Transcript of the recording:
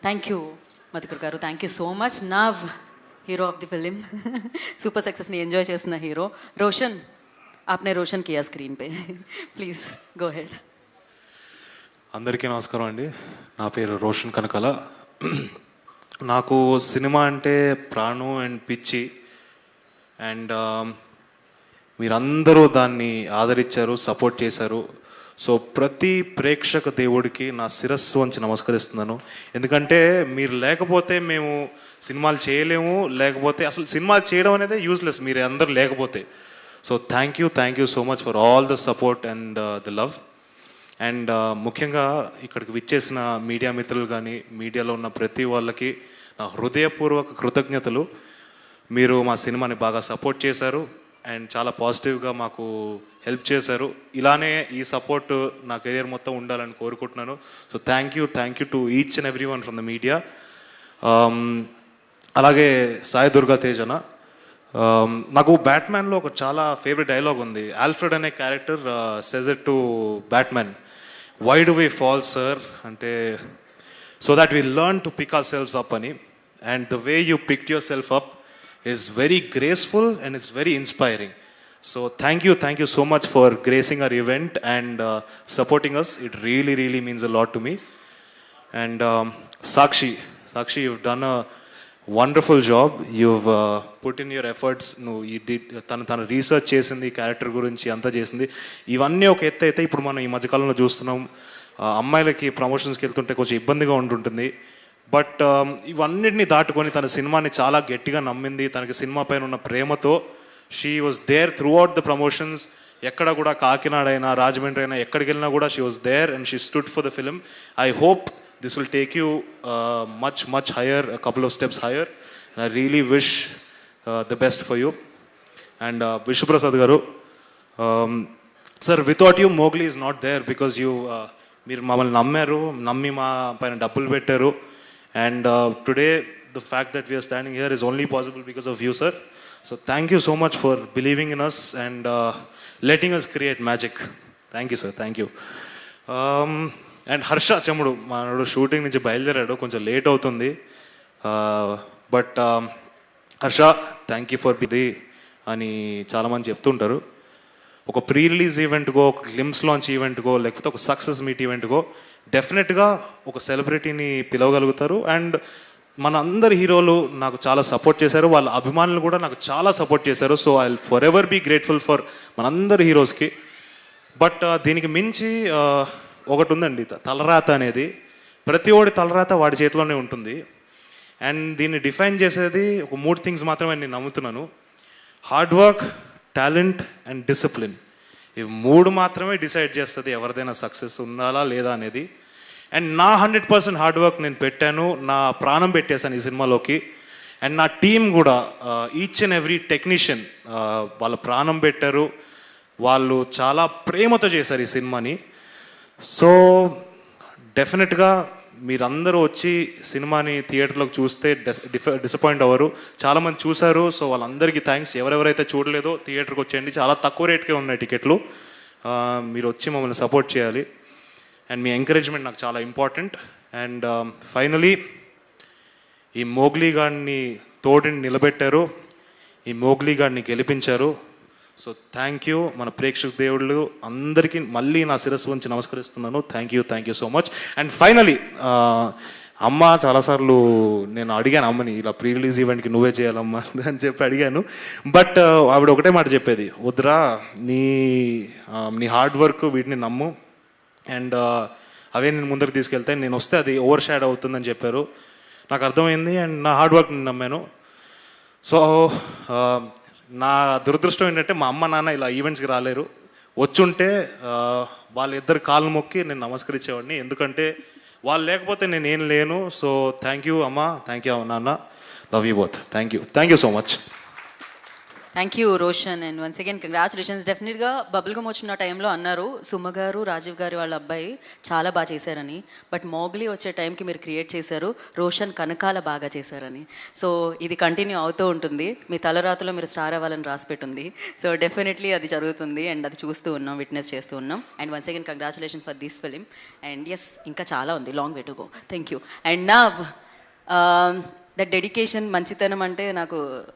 Thank you Madhukar గారు, thank you so much. Now hero of the film super సక్సెస్ని enjoy చేస్తున్న hero Roshan, आपने रोशन किया स्क्रीन पे, ప్లీజ్ గో హెడ్. అందరికీ నమస్కారం అండి. నా పేరు రోషన్ కనకాల. నాకు సినిమా అంటే ప్రాణం అండ్ పిచ్చి. అండ్ మీరందరూ దాన్ని ఆదరించారు, సపోర్ట్ చేశారు. సో ప్రతి ప్రేక్షక దేవుడికి నా శిరస్సు వంచి నమస్కరిస్తున్నాను. ఎందుకంటే మీరు లేకపోతే మేము సినిమాలు చేయలేము, లేకపోతే అసలు సినిమాలు చేయడం అనేది యూజ్లెస్ మీరు అందరూ లేకపోతే. So thank you so much for all the support and the love. And ముఖ్యంగా ఇక్కడికి విచ్చేసిన మీడియా మిత్రులు కానీ, మీడియాలో ఉన్న ప్రతి వాళ్ళకి నా హృదయపూర్వక కృతజ్ఞతలు. మీరు మా సినిమాని బాగా సపోర్ట్ చేశారు అండ్ చాలా పాజిటివ్గా మాకు హెల్ప్ చేశారు. ఇలానే ఈ సపోర్ట్ నా కెరియర్ మొత్తం ఉండాలని కోరుకుంటున్నాను. So thank you to each and every one from the media. అలాగే సాయి దుర్గా తేజన, నాకు బ్యాట్మ్యాన్లో ఒక చాలా ఫేవరెట్ డైలాగ్ ఉంది. ఆల్ఫ్రెడ్ అనే character says it to Batman, why do we fall sir అంటే, so that we learn to pick ourselves up అని. And the way you picked yourself up is very graceful and it's very inspiring. So thank you so much for gracing our event and supporting us. It really means a lot to me. And Sakshi, you've done a wonderful job. You've put in your efforts. నువ్వు ఈ తను research చేసింది, character గురించి అంతా చేసింది. ఇవన్నీ ఒక ఎత్తు అయితే ఇప్పుడు మనం ఈ మధ్యకాలంలో చూస్తున్నాం, అమ్మాయిలకి ప్రమోషన్స్కి వెళ్తుంటే కొంచెం ఇబ్బందిగా ఉంటుంటుంది. బట్ ఇవన్నిటిని దాటుకొని తన సినిమాని చాలా గట్టిగా నమ్మింది. తనకి సినిమా పైన ఉన్న ప్రేమతో she was there throughout the promotions. ఎక్కడ కూడా కాకినాడ అయినా, రాజమండ్రి అయినా, ఎక్కడికి వెళ్ళినా కూడా she was there and she stood for the film. I hope this will take you much higher, a couple of steps higher, and I really wish the best for you. And Vishnu Prasad garu, sir, without you Mowgli is not there, because you meer mamalni nammi ma paina dabbulu pettaru. And today the fact that we are standing here is only possible because of you, sir. So thank you so much for believing in us and letting us create magic. Thank you, sir. Thank you. And Harsha Chemudu, మనోడు shooting నుంచి బయలుదేరాడు, కొంచెం late అవుతుంది. But Harsha, thank you for బిది అని చాలామంది చెప్తుంటారు. ఒక ప్రీ రిలీజ్ ఈవెంట్కో, ఒక గ్లిమ్స్ లాంచ్ ఈవెంట్కో, లేకపోతే ఒక సక్సెస్ మీట్ ఈవెంట్కో డెఫినెట్గా ఒక సెలబ్రిటీని పిలవగలుగుతారు. అండ్ మన అందరి హీరోలు నాకు చాలా సపోర్ట్ చేశారు, వాళ్ళ అభిమానులు కూడా నాకు చాలా సపోర్ట్ చేశారు. So I will forever be grateful for మనందరి హీరోస్కి. బట్ దీనికి మించి ఒకటి ఉందండి, తలరాత అనేది. ప్రతి ఒడి తలరాత వాడి చేతిలోనే ఉంటుంది. అండ్ దీన్ని డిఫైన్ చేసేది ఒక 3 థింగ్స్ మాత్రమే నేను నమ్ముతున్నాను: hard work, talent and discipline. ఇవి 3 మాత్రమే డిసైడ్ చేస్తుంది ఎవరిదైనా సక్సెస్ ఉండాలా లేదా అనేది. అండ్ నా 100% హార్డ్ వర్క్ నేను పెట్టాను, నా ప్రాణం పెట్టేశాను ఈ సినిమాలోకి. అండ్ నా టీం కూడా, ఈచ్ అండ్ ఎవ్రీ టెక్నీషియన్ వాళ్ళ ప్రాణం పెట్టారు, వాళ్ళు చాలా ప్రేమతో చేశారు ఈ సినిమాని. సో డెఫినెట్గా మీరందరూ వచ్చి సినిమాని థియేటర్లోకి చూస్తే డిసప్పాయింట్ అవ్వరు. చాలామంది చూశారు, సో వాళ్ళందరికీ థ్యాంక్స్. ఎవరెవరైతే చూడలేదో థియేటర్కి వచ్చేయండి, చాలా తక్కువ రేట్కే ఉన్నాయి టికెట్లు. మీరు వచ్చి మమ్మల్ని సపోర్ట్ చేయాలి. అండ్ మీ ఎంకరేజ్మెంట్ నాకు చాలా ఇంపార్టెంట్. అండ్ ఫైనలీ ఈ మోగ్లీ గాడిని తోటిని నిలబెట్టారు, ఈ మోగ్లీ గాడిని గెలిపించారు. So thank you. మన ప్రేక్షక దేవుళ్ళు అందరికీ మళ్ళీ నా శిరస్సు వంచి నమస్కరిస్తున్నాను. Thank you so much. And finally అమ్మ, చాలాసార్లు నేను అడిగాను అమ్మని, ఇలా ప్రీ రిలీజ్ ఈవెంట్కి నువ్వే చేయాలమ్మా అని చెప్పి అడిగాను. బట్ ఆవిడ ఒకటే మాట చెప్పేది, వద్దురా, నీ హార్డ్ వర్క్ వీటిని నమ్ము, అండ్ అవే నేను ముందరికి తీసుకెళ్తాను, నేను వస్తే అది ఓవర్ షాడ్ అవుతుందని చెప్పారు. నాకు అర్థమైంది అండ్ నా హార్డ్ వర్క్ నేను నమ్మాను. సో నా దురదృష్టం ఏంటంటే మా అమ్మ నాన్న ఇలా ఈవెంట్స్కి రాలేరు. వచ్చుంటే వాళ్ళిద్దరు కాళ్ళు మొక్కి నేను నమస్కరించేవాడిని, ఎందుకంటే వాళ్ళు లేకపోతే నేను ఏం లేను. సో థ్యాంక్ యూ అమ్మ, థ్యాంక్ యూ నాన్న, love you both. Thank you so much. Thank you Roshan and once again congratulations. డెఫినెట్గా బబుల్ గమ్ వచ్చిన టైంలో అన్నారు సుమ గారు రాజీవ్ గారు వాళ్ళ అబ్బాయి చాలా బాగా చేశారని. బట్ మోగ్లీ వచ్చే టైంకి మీరు క్రియేట్ చేశారు, రోషన్ కనకాల బాగా చేశారని. సో ఇది కంటిన్యూ అవుతూ ఉంటుంది. మీ తలరాతలో మీరు స్టార్ అవ్వాలని రాసిపెట్టుంది. సో డెఫినెట్లీ అది జరుగుతుంది అండ్ అది చూస్తూ ఉన్నాం, విట్నెస్ చేస్తూ ఉన్నాం. And once again congratulation for this film. And yes, ఇంకా చాలా ఉంది, long way to go. Thank you. And నా దట్ డెడికేషన్, మంచితనం అంటే నాకు